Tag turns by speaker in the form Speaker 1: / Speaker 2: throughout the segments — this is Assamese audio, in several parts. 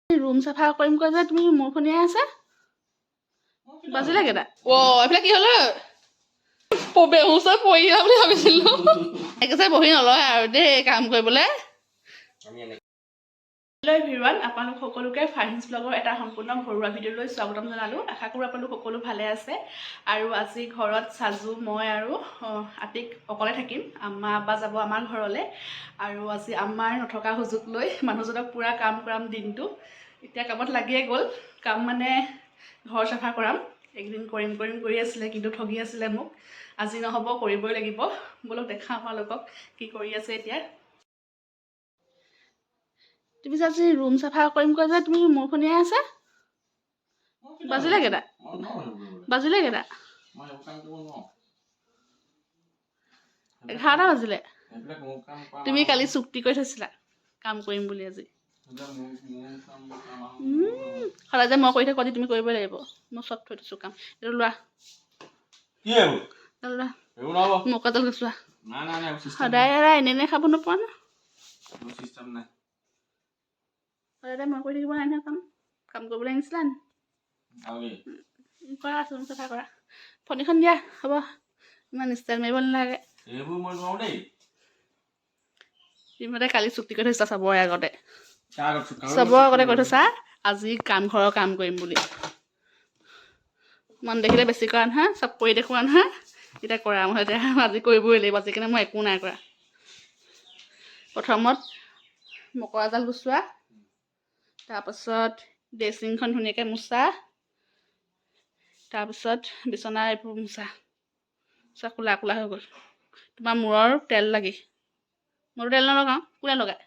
Speaker 1: ৰুম চাফা কৰিম কৈ যে তুমি মোৰ শুনিয়ে আছা বাজিলে কেইটা এইফালে কি হ'ল বেহুচত পৰি দিলা বুলি ভাবিছিলোঁ একেচাই বহি নলয় আৰু দেই কাম কৰিবলৈ হেল্ল' এভৰিৱান আপোনালোক সকলোকে ফাৰ্হিনছ ব্লগৰ এটা সম্পূৰ্ণ ঘৰুৱা ভিডিঅ'লৈ স্বাগতম জনালোঁ আশা কৰোঁ আপোনালোক সকলো ভালে আছে আৰু আজি ঘৰত সাজু মই আৰু আতিক অকলে থাকিম আম্মা আব্বা যাব আমাৰ ঘৰলৈ আৰু আজি আম্মাৰ নথকা সুযোগ লৈ মানুহজনক পূৰা কাম কৰাম দিনটো এতিয়া কামত লাগিয়ে গ'ল কাম মানে ঘৰ চাফা কৰাম একদিন কৰিম কৰি আছিলে কিন্তু ঠগি আছিলে মোক আজি নহ'ব কৰিবই লাগিব বলক দেখাওঁ আপোনালোকক কি কৰি আছে এতিয়া তুমি যে আজি ৰুম চাফা কৰিম কৈ যে তুমি মোৰ শুনিয়ে আছা বাজিলে কেইটা 11টা বাজিলে তুমি কালি চুক্তি কৰি থৈছিলা কাম কৰিম বুলি আজি সদায় যে মই কৰি থাকোঁ আজি তুমি কৰিবই লাগিব মই চব থৈ দিছোঁ কাম এইটো লোৱা মোকাজল গৈছোৱা সদায় এনে খাব নোপোৱা না সদায় মই কৰি থাকিব নাই নহয় কাম কৰিবলৈ আনিছিলা নি কৰা আছোঁ চাফা কৰা ফণীখন দিয়া হ'ব ইমান ষ্টাইল মাৰিব নালাগে তুমি কালি চুক্তি কৰি থৈছা চবৰে আগতে কৈ থৈছা আজি ঘৰৰ কাম কৰিম বুলি মন দেখিলে বেছি কৰা নহয় চব কৰি দেখুওৱা নহয় এতিয়া কৰা মই এতিয়া আজি কৰিবই লাগিব আজি কাৰণে মই একো নাই কৰা প্ৰথমত মকৰা জাল গুচোৱা তাৰপাছত ড্ৰেছিংখন ধুনীয়াকৈ মোচা তাৰপিছত বিচনা এইবোৰ মোচা চব কোলা কোলা হৈ গ'ল তোমাৰ মূৰৰ তেল লাগি মূৰৰ তেল নলগাওঁ কোনে লগায়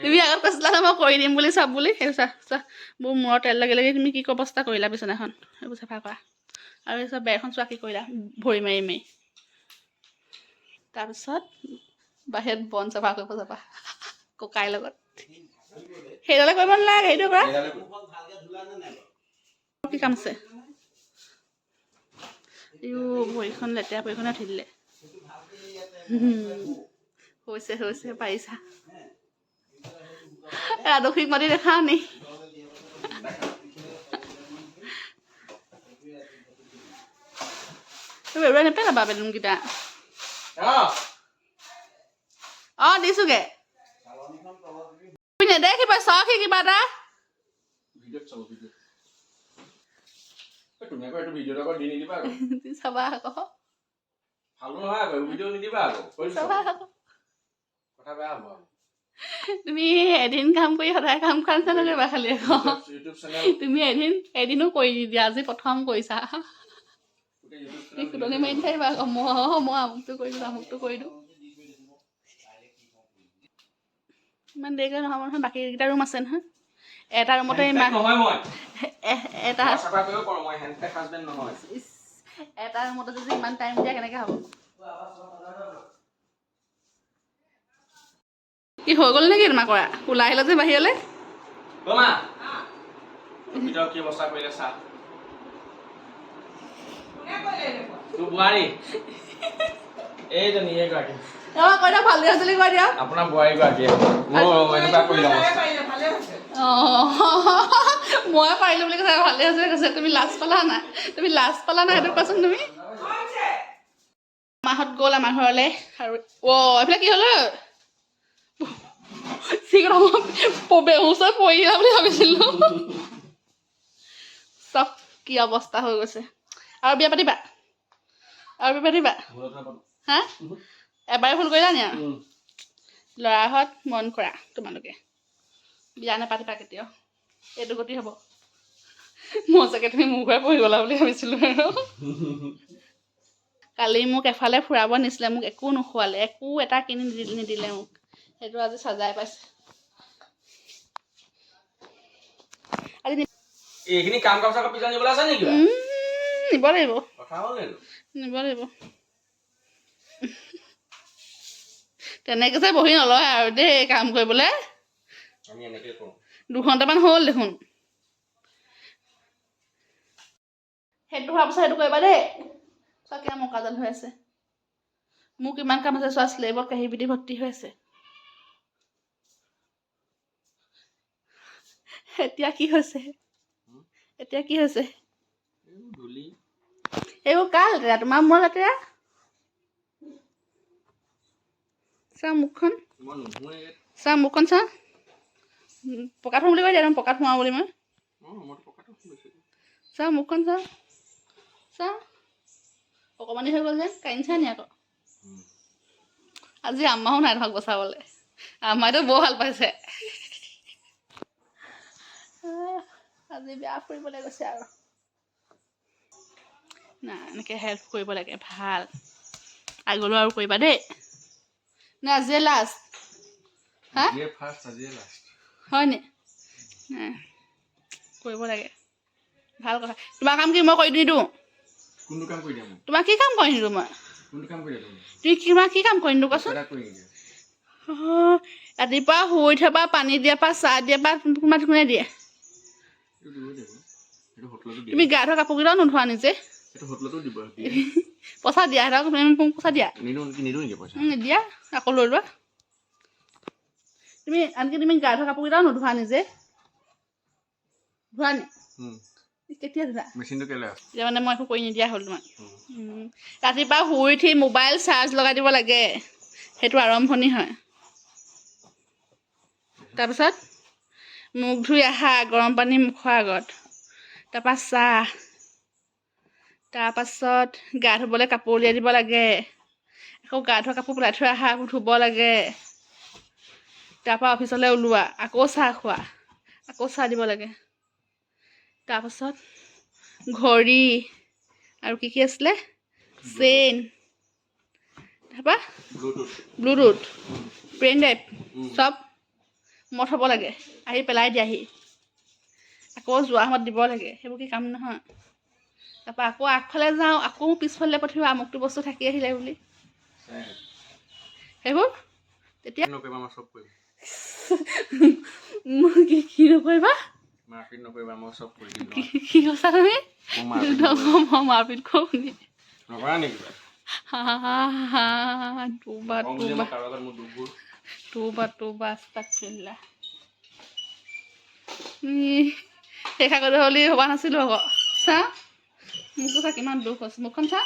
Speaker 1: তুমি আগত কৈছিলা ন মই কৰি দিম বুলি চব বুলি সেইটো চা মোৰ মূৰৰ তেল লাগি লাগি তুমি কি অৱস্থা কৰিলা বিচনাখন সেইবোৰ চাফা কৰা আৰু এই চব বেৰখন চোৱা কি কৰিলা ভৰি মাৰি মাৰি তাৰপিছত বাহিৰত বন চাফা কৰিব যাবা ককাইৰ লগত সেইডালে কৰিব নালাগে সেইটো কৰা কি কাম আছে ভৰিখন লেতেৰা ভৰিখনে উঠি দিলে হৈছে পাৰিছা ৰাদসিক মাতি দেখাও নি এৰুৱাই নেপেলাবা বেলুনকেইটা দিছোগে তুমি নেদেখিবা চাওক কিবা এটা চাবা আকৌ তুমি এদিন কাম কৰি সদায় কাম কৰা নিচিনা নকৰিবা খালি আকৌ তুমি এদিনো কৰি নিদিয়া আজি প্ৰথম কৰিছা তুমি ফুটনি মাৰি নাথাকিবা আকৌ মই আমুকটো কৰি দিওঁ ইমান দেৰিকৈ নহ'ব নহয় বাকীকেইটা ৰুম আছে নহয় এটা ৰুমতে এটা ৰুমতে যদি ইমান টাইম দিয়া কেনেকৈ হ'ব কি হৈ গ'ল নেকি তোমাৰ কৰা ওলাই আহিলা যে বাহিৰলৈ কি অৱস্থা কৰিলে চা ভালে আছিল কৈ দিয়ক আপোনাৰ বোৱাৰী গৰাকী মই পাৰিলো বুলি কৈছে ভালে আছে কৈছে তুমি লাজ পালা নাই সেইটো কোৱাচোন তুমি মাহঁত গ'ল আমাৰ ঘৰলৈ আৰু এইফালে কি হ'ল বেহুচত পৰি দিলা বুলি ভাবিছিলোঁ চব কি অৱস্থা হৈ গৈছে আৰু বিয়া পাতিবা হা এবাৰে ভুল কৰিলা নি আৰু ল'ৰাহঁত মন কৰা তোমালোকে বিয়া নাপাতিবা কেতিয়াও এইটো গতি হ'ব মই চাগে তুমি মোৰ ঘৰে পঢ়ি গ'লা বুলি ভাবিছিলোঁ আৰু কালি মোক এফালে ফুৰাব নিছিলে মোক একো নোখোৱালে একো এটা কিনি নিদিলে মোক সেইটো আজি চাজাই পাইছে
Speaker 2: এইখিনি কাম চাকৰি পিছন নিবলৈ আছে নেকি
Speaker 1: নিব লাগিব তেনেকৈ যে বহি নলয় আৰু দেই কাম কৰিবলৈ 2 ঘণ্টামান হ'ল দেখোন সেইটো হোৱাৰ পিছত সেইটো কৰিবা দেই চব কিয় মকাজাল হৈ আছে মোৰ কিমান কাম আছে চোৱা, স্লেবত কাঁহী পিঠি ভৰ্তি হৈ আছে। এতিয়া কি হৈছে? এতিয়া কি হৈছে? এইবোৰ কাৰ লেতেৰা? তোমাৰ মোৰ লেতেৰা? চা মুখখন, চা মুখখন চা। পকাত সোম বুলি কৈ দিয়া, পকাত সোমাও বুলি মই। চা মুখখন চা, চা অকণমানি হৈ গ'ল যে, কান্দিছা নি আকৌ? আজি আম্মাও নাই ধৰক বচাবলৈ, আম্মাইতো বৰ ভাল পাইছে। আজি বেয়া ফুৰিবলৈ গৈছে আৰু। না এনেকৈ হেল্প কৰিব লাগে, ভাল। আগলৈ আৰু কৰিবা দেই। নে আজিয়ে লাষ্ট? হা হয়নি? কৰিব লাগে, ভাল কথা। তোমাৰ কাম কি মই কৰি নিদিওঁ? তোমাৰ কি কাম কৰি নিদিওঁ মই? তুমি তোমাৰ কি কাম কৰি নিদিওঁ কোৱাচোন? ৰাতিপুৱা শুই উঠাৰ পৰা পানী দিয়াৰ পৰা চাহ দিয়াৰ পৰা তোমাক কোনে দিয়ে? তুমি গা ধোৱা কাপোৰকেইটাও নোধোৱা নিজে। পইচা দিয়া, সিহঁতক তুমি মোক পইচা দিয়া। নিদিয়া, আকৌ লৈ লোৱা। তুমি আনকি তুমি গা ধোৱা কাপোৰকেইটাও নোধোৱা নিজে। ধোৱা নি? কেতিয়া ধোৱা? এতিয়া মানে মই একো কৰি নিদিয়া হ'ল তোমাক। ৰাতিপুৱা শুই উঠি মোবাইল চাৰ্জ লগাই দিব লাগে, সেইটো আৰম্ভণি হয়। তাৰপিছত মুখ ধুই আহা গৰম পানী মুখৰ আগত, তাৰপৰা চাহ, তাৰপাছত গা ধুবলৈ কাপোৰ উলিয়াই দিব লাগে, আকৌ গা ধোৱা কাপোৰ পেলাই থৈ আহা, আকৌ ধুব লাগে, তাৰপৰা অফিচলৈ ওলোৱা, আকৌ চাহ খোৱা, আকৌ চাহ দিব লাগে, তাৰপাছত ঘড়ী আৰু কি আছিলে, চেইন, তাৰপৰা ব্লুটুথ, পেন ড্ৰাইভ, চব মত হ'ব লাগে, আহি পেলাই দিয়াহি, আকৌ যোৱা সময়ত দিব লাগে। সেইবোৰ কি কাম নহয়? তাৰপৰা আকৌ আগফালে যাওঁ, আকৌ পিছফালে পঠিওৱা, আমুকটো বস্তু থাকি আহিলে বুলি। সেইবোৰ তেতিয়া কি নকৰিবা? কি কৈছা তুমি? মই মাৰপিট কৰোঁ নি? তোবা আস্তাগফিৰুল্লাহ। সেইষা কৰিব বুলি ভবা নাছিলোঁ আকৌ। চা মোকতো চা কিমান দুখ হৈছে, মুখখন চা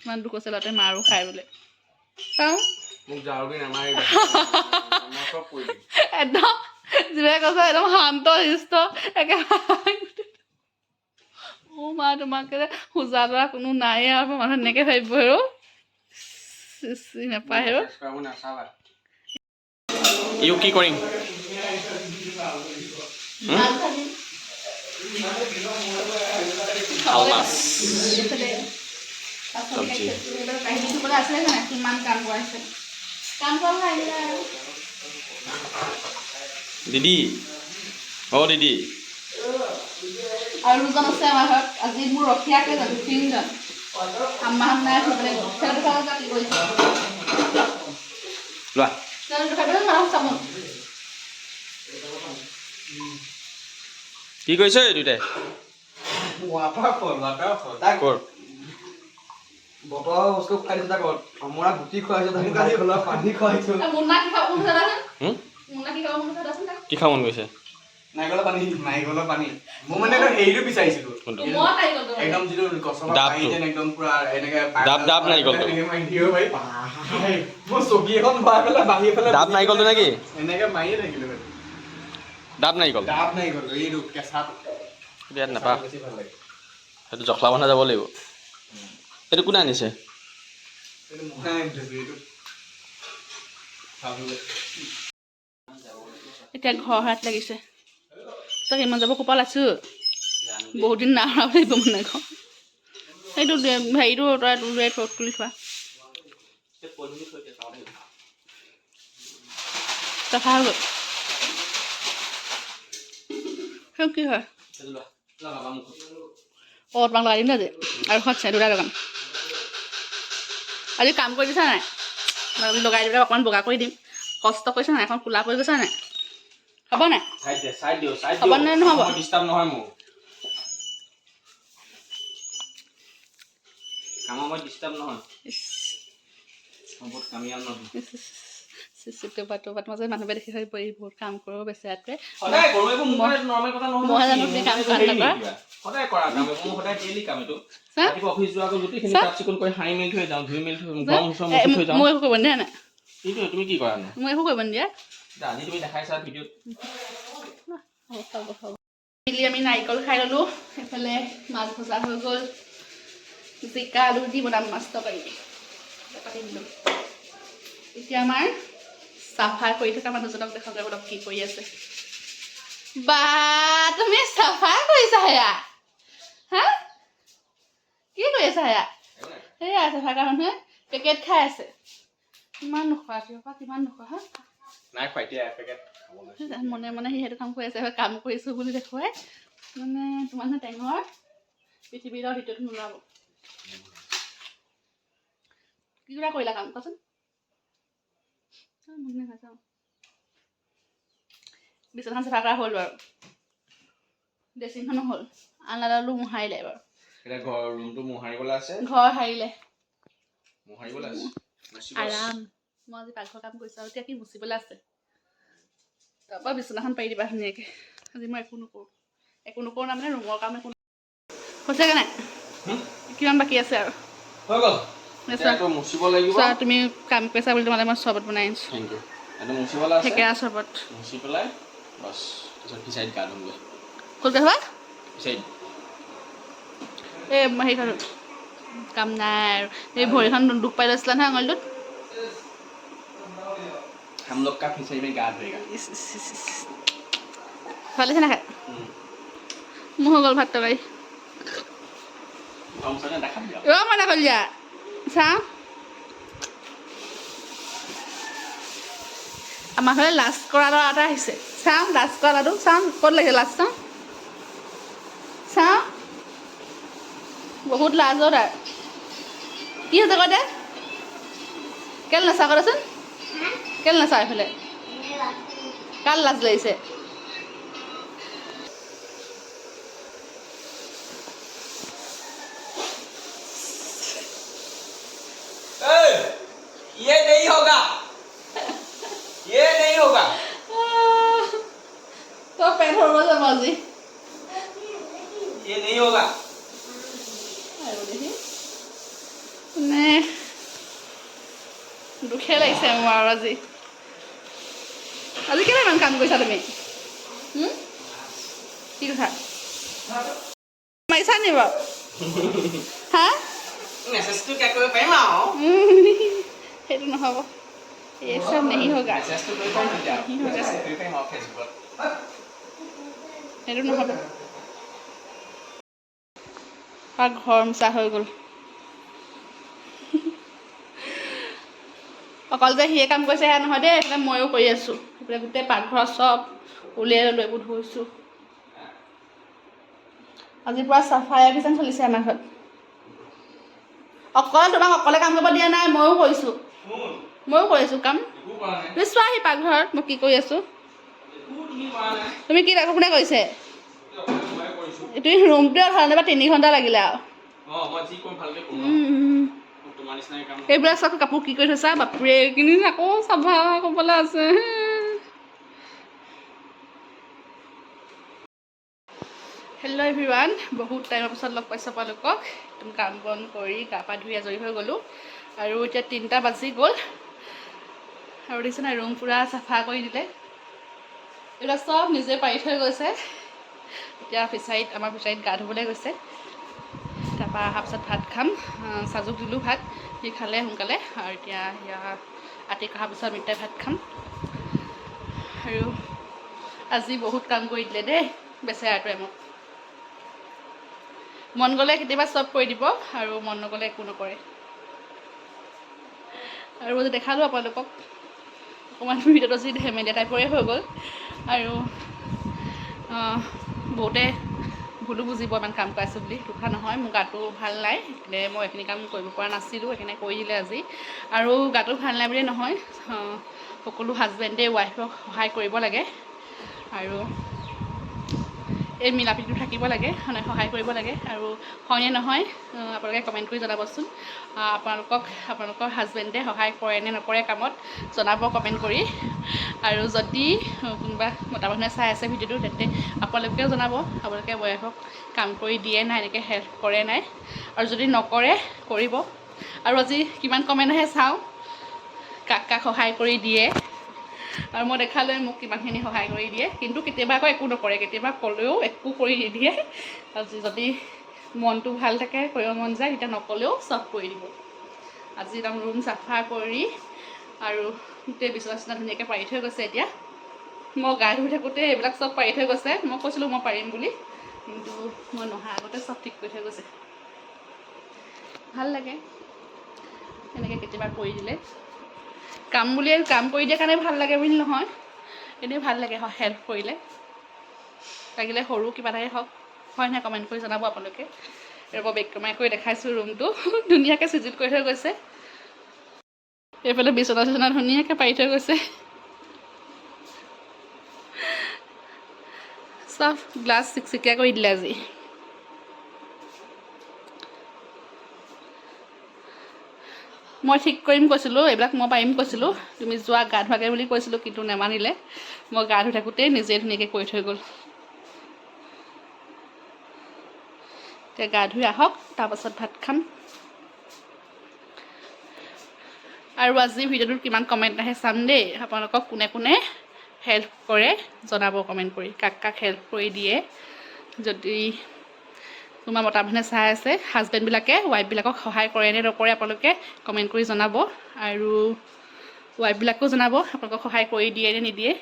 Speaker 1: কিমান দুখ হৈছে, ল'ৰাটোৱে মাৰো খাই বোলে। চাওঁ একদম যিয়ে কৈছে একদম শান্ত শিষ্ট মা তোমাকে সোজা ল'ৰা কোনো নাই আৰু মানুহ এনেকৈ ভাবিব আৰু নাপায় আৰু
Speaker 2: কি কৰিম? দিদি, দিদি
Speaker 1: আৰু দুজন আছে আমাৰ ঘৰত। আজি মোৰ ৰখীয়া কেইজন? 3জন। আম্মাহঁত নাই,
Speaker 2: লোৱা। কি কৰিছে এই দুইটাই?
Speaker 3: বতৰৰ বস্তু খুৱাই দিছো তাক, অমৰা গুটি খুৱাইছো, পানী খুৱাইছো।
Speaker 2: কি খাব মন গৈছে?
Speaker 3: নাৰিকলৰ পানী। মই মানে হেৰিটো বিচাৰিছিলো, একদম যিটো গছৰ পৰা পাৰি যেন একদম পুৰা এনেকে
Speaker 2: ডাব নাৰিকলটো।
Speaker 3: মই চকী এখন ভৰাই পেলাই বাঢ়ি পেলাই
Speaker 2: ডাব নাৰিকলটো নে কি?
Speaker 3: এনেকে মাৰিয়ে থাকিলো।
Speaker 2: ডাব নাৰিকল,
Speaker 3: এইটো কেঁচাটো
Speaker 2: ইয়াত নাপা।
Speaker 3: বেছি ভাল লাগে।
Speaker 2: সেইটো জখলা বন্ধা যাব লাগিব। এইটো কোনে আনিছে?
Speaker 1: এতিয়া ঘৰ হাত লাগিছে। তাক ইমান যাব কোপা লাগছো, বহুত দিন নাহা ভাবিব মানে ঘৰ। সেইটো হেৰিটো তই তুলি থোৱা চাফা হৈ গ'ল। সেই কি হয়? তোমাক লগাই দিম আজি আৰু এখন আছে 2টা দোকান। আজি কাম কৰি দিছা নাই? লগাই দিবলৈ অকণমান বগা কৰি দিম। কষ্ট কৰিছা নাই? এখন কোলা কৰি গৈছা নাই? হ'ব নাই? হ'ব নে নহ'ব?
Speaker 2: ডিষ্টাৰ্ব নহয় মোৰ। কামৰ মই ডিষ্টাৰ্ব নহয়।
Speaker 3: বহুত কামিয়াল মানুহ
Speaker 1: মাজে মানুহে দেখি পৰি বহুত কাম কৰোঁ বেচেৰাটোৱে
Speaker 3: সদায় কৰোঁ এইবোৰ মোৰ নৰ্মেল কথা নহয়
Speaker 1: মই জানো তুমি কাম কৰা নকৰা
Speaker 3: সদায় কৰা কাম মোৰ সদায় ডেইলি কাম এইটো ৰাতিপুৱা অফিচ যোৱাৰ আগত গোটেইখিনি চাফ চিকুণ কৰি সাৰি মেলি থৈ যাওঁ ধুই মেলি থৈ গৰম চৰম মুঠি থৈ যাওঁ
Speaker 1: মই একো কৰিব নিদিয়া নাই
Speaker 3: কিন্তু তুমি কি কৰা নো
Speaker 1: মই একো কৰিব নিদিয়া
Speaker 3: আজি তুমি দেখাইছা ভিডিঅ'ত
Speaker 1: মিলি আমি নাৰিকল খাই ল'লোঁ সেইফালে মাছ ভজা হৈ গ'ল জিকা আলু দি বনাম মাছ তৰকাৰী পাতি দিলোঁ এতিয়া আমাৰ চাফা কৰি থকা মানুহজনক দেখা যাব অলপ কি কৰি আছে বা তুমি চাফা কৰিছা হেয়া হা কি কৰি আছা হেয়া সেয়া চাফা কৰা মানুহে পেকেট খাই আছে কিমান নোখোৱা কিমান নোখোৱা হা
Speaker 3: নাই খুৱাই দিয়া পেকেট
Speaker 1: মনে মনে সি সেইটো কাম কৰি আছে কাম কৰিছোঁ বুলি দেখুৱাই মানে তোমাৰ টেঙৰ পৃথিৱীৰ দ্বিতীয়টো নোলাব কি কিবা কৰিলা কাম কোৱাচোন বিচনাখন চাফা কৰা হ'ল বাৰু ড্ৰেছিংখনো হ'ল আলনাডালো মোহাৰিলে বাৰু
Speaker 3: এতিয়া ঘৰ ৰুমটো মোহাৰিবলৈ আছে
Speaker 1: ঘৰ সাৰিলে
Speaker 3: মোহাৰিবলৈ আছে
Speaker 1: আৰাম মই আজি পাকঘৰ কাম কৰিছোঁ আৰু এতিয়া কি মুচিবলৈ আছে তাৰপৰা বিচনাখন পাৰি দিবা ধুনীয়াকৈ আজি মই একো নকৰোঁ তাৰমানে ৰুমৰ কাম একো হৈছেগৈ নাই কিমান বাকী আছে আৰু
Speaker 3: হৈ গ'ল মুচিব লাগিব
Speaker 1: চোৱা তুমি কাম কৰিছা বুলি তোমালে মই চৰ্বত বনাই আনিছোঁ
Speaker 3: থেংক ইউ এইটো মুচিবলৈ আছে
Speaker 1: থেকেৰা চৰ্বত
Speaker 3: মুচি পেলাই বাছ তাৰপিছত ফিচাৰীত গা ধুমগৈ
Speaker 1: ক'ত গৈ
Speaker 3: ফিচাৰীত
Speaker 1: এই হেৰি খালোঁ কাম নাই আৰু এই ভৰিখন দুখ পাই লৈছিলা নহয় আঙুলিটোত
Speaker 3: हम लोग का फिसाई में गाड़ रहेगा
Speaker 1: ভালে আছে নাখায় মোৰ হৈ গ'ল ভাত তৰকাৰী
Speaker 3: हम सने দেখা দিও
Speaker 1: মই নাখালোঁ দিয়া চাওঁ আমাৰ ঘৰলৈ লাষ্ট কৰা ল'ৰা এটা আহিছে চাওঁ লাষ্ট কৰা ল'ৰাটো চাওঁ ক'ত লাগিছে লাষ্ট চাওঁ বহুত লাজৰ তাৰ কি হৈছে কৈ দে কেলৈ নাচা কৰেচোন কেলৈ নাচা এইফালে কাৰ লাজ লাগিছে
Speaker 3: ये नहीं होगा
Speaker 1: তো পেট সৰু যাব আজি
Speaker 3: ये नहीं होगा
Speaker 1: আৰু দেখি মানে দুখে লাগিছে মোৰ আৰু আজি কেলৈ ইমান কাম কৰিছা তুমি কি কথা মাৰিছা নি বাৰু হা
Speaker 3: মেছেজটো কে কৰিব পাৰিম আৰু
Speaker 1: সেইটো নহ'ব এই চব নেহি হোগা
Speaker 3: মেছেজটো কৰিব পাৰিম তেতিয়া মেছেজ কৰিব পাৰিম আৰু ফেচবুকত
Speaker 1: সেইটো নহ'ব ঘৰ মোচা হৈ গ'ল অকল যে সিয়ে কাম কৰিছে সেয়া নহয় দেই এইফালে ময়ো কৰি আছোঁ এইফালে গোটেই পাকঘৰ চব উলিয়াই লৈ এইবোৰ ধুইছোঁ আজিৰ পৰা চাফাই অভিযান চলিছে আমাৰ ঘৰত তোমাক অকলে কাম কৰিব দিয়া নাই ময়ো কৰিছোঁ কাম তুমি চোৱাহি পাকঘৰত মই কি কৰি আছোঁ তুমি কি কোনে কৰিছে তুমি ৰুমটোৱে ধৰণে বা 3 ঘণ্টা লাগিলে আৰু এইবিলাক চব কাপোৰ কি কৰি থৈছা বাপৰে এইখিনি আকৌ চাফা কৰিবলৈ আছে হেল্ল' এভৰিৱান বহুত টাইমৰ পাছত লগ পাইছোঁ আপোনালোকক একদম কাম বন কৰি গা পা ধুই আজৰি হৈ গ'লোঁ আৰু এতিয়া 3টা বাজি গ'ল আৰু দেখিছে নাই ৰুম পূৰা চাফা কৰি দিলে এইবিলাক চব নিজে পাৰি থৈ গৈছে এতিয়া আমাৰ ফিচাৰীত গা ধুবলৈ গৈছে তাৰপৰা অহাৰ পিছত ভাত খাম চাজুক দিলোঁ ভাত সি খালে সোনকালে আৰু এতিয়া আতিক অহাৰ পিছত আমি ভাত খাম আৰু আজি বহুত কাম কৰি দিলে দেই বেচেৰাটোৱে মোক মন গ'লে কেতিয়াবা চব কৰি দিব আৰু মন নগ'লে একো নকৰে আৰু যে দেখালোঁ আপোনালোকক অকণমান ভিডিঅ'টো যি ধেমেলীয়া টাইপৰে হৈ গ'ল আৰু বহুতে ভুলো বুজিব ইমান কাম কৰাইছোঁ বুলি দুখা নহয় মোৰ গাটো ভাল নাই সেইকাৰণে মই এইখিনি কাম কৰিব পৰা নাছিলোঁ সেইকাৰণে কৰি দিলে আজি আৰু গাটো ভাল নাই বুলিয়ে নহয় সকলো হাজবেণ্ডে ৱাইফক সহায় কৰিব লাগে আৰু এই মিলা প্ৰীতিটো থাকিব লাগে, মানে সহায় কৰিব লাগে। আৰু হয়নে নহয় আপোনালোকে কমেণ্ট কৰি জনাবচোন। আপোনালোকৰ হাজবেণ্ডে সহায় কৰে নে নকৰে কামত, জনাব কমেণ্ট কৰি। আৰু যদি কোনোবা মতা মানুহে চাই আছে ভিডিঅ'টো, তেন্তে আপোনালোকেও জনাব আপোনালোকে ৱাইফক কাম কৰি দিয়ে নাই, এনেকৈ হেল্প কৰে নাই। আৰু যদি নকৰে কৰিব। আৰু আজি কিমান কমেণ্ট আহে চাওঁ, কাক সহায় কৰি দিয়ে। আৰু মই দেখালৈ মোক কিমানখিনি সহায় কৰি দিয়ে, কিন্তু কেতিয়াবা আকৌ একো নকৰে, কেতিয়াবা ক'লেও একো কৰি নিদিয়ে। যদি মনটো ভাল থাকে, কৰিব মন যায়, তেতিয়া নক'লেও চব কৰি দিব। আজি একদম ৰুম চাফা কৰি আৰু গোটেই বিচনা ধুনীয়াকৈ পাৰি থৈ গৈছে। এতিয়া মই গা ধুই থাকোঁতে এইবিলাক চব পাৰি থৈ গৈছে। মই কৈছিলোঁ মই পাৰিম বুলি, কিন্তু মই নহা আগতে চব ঠিক কৰি থৈ গৈছে। ভাল লাগে এনেকৈ কেতিয়াবা কৰি দিলে। কাম কৰি দিয়াৰ কাৰণে ভাল লাগে বুলি নহয়, এনেই ভাল লাগে হেল্প কৰিলে, লাগিলে সৰু কিবা এটাই হওক। হয় নহয় কমেণ্ট কৰি জনাব আপোনালোকে। ৰ'ব বেক কমাই কৰি দেখাইছোঁ ৰুমটো ধুনীয়াকৈ চিজিল কৰি থৈ গৈছে। এইফালে বিচনা ধুনীয়াকৈ পাৰি থৈ গৈছে। চব গ্লাছ চিকচিকীয়া কৰি দিলে আজি। মই ঠিক কৰিম কৈছিলোঁ, এইবিলাক মই পাৰিম কৈছিলোঁ, তুমি যোৱা গা ধোৱাকৈ বুলি কৈছিলোঁ, কিন্তু নেমানিলে। মই গা ধুই থাকোঁতেই নিজে ধুনীয়াকৈ কৰি থৈ গ'ল। এতিয়া গা ধুই আহক, তাৰপাছত ভাত খাম। আৰু আজি ভিডিঅ'টোত কিমান কমেণ্ট আহে চাম দেই। আপোনালোকক কোনে কোনে হেল্প কৰে জনাব কমেণ্ট কৰি, কাক হেল্প কৰি দিয়ে। যদি কোনোবা মতা মানুহে চাই আছে, হাজবেণ্ডবিলাকে ৱাইফবিলাকক সহায় কৰে নে নকৰে আপোনালোকে কমেণ্ট কৰি জনাব। আৰু ৱাইফবিলাকো জনাব আপোনালোকক সহায় কৰি দিয়ে নে নিদিয়ে।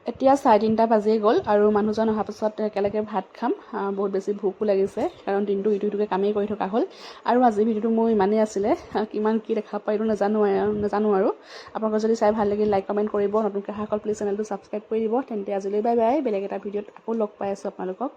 Speaker 1: এতিয়া 3:30 বাজিয়ে গ'ল আৰু মানুহজন অহাৰ পাছত একেলগে ভাত খাম। বহুত বেছি ভোকো লাগিছে, কাৰণ দিনটো ইটো সিটোকৈ কামেই কৰি থকা হ'ল। আৰু আজি ভিডিঅ'টো মোৰ ইমানেই আছিলে, কিমান কি দেখাব পাৰিলোঁ নাজানো আৰু। আপোনালোকৰ যদি চাই ভাল লাগিল লাইক কমেণ্ট কৰিব, নতুনকৈ অহাসকল প্লিজ চেনেলটো ছাবস্ক্ৰাইব কৰি দিব। তেন্তে আজিলৈ বাই বাই। বেলেগ এটা ভিডিঅ'ত আকৌ লগ পাই আছোঁ আপোনালোকক।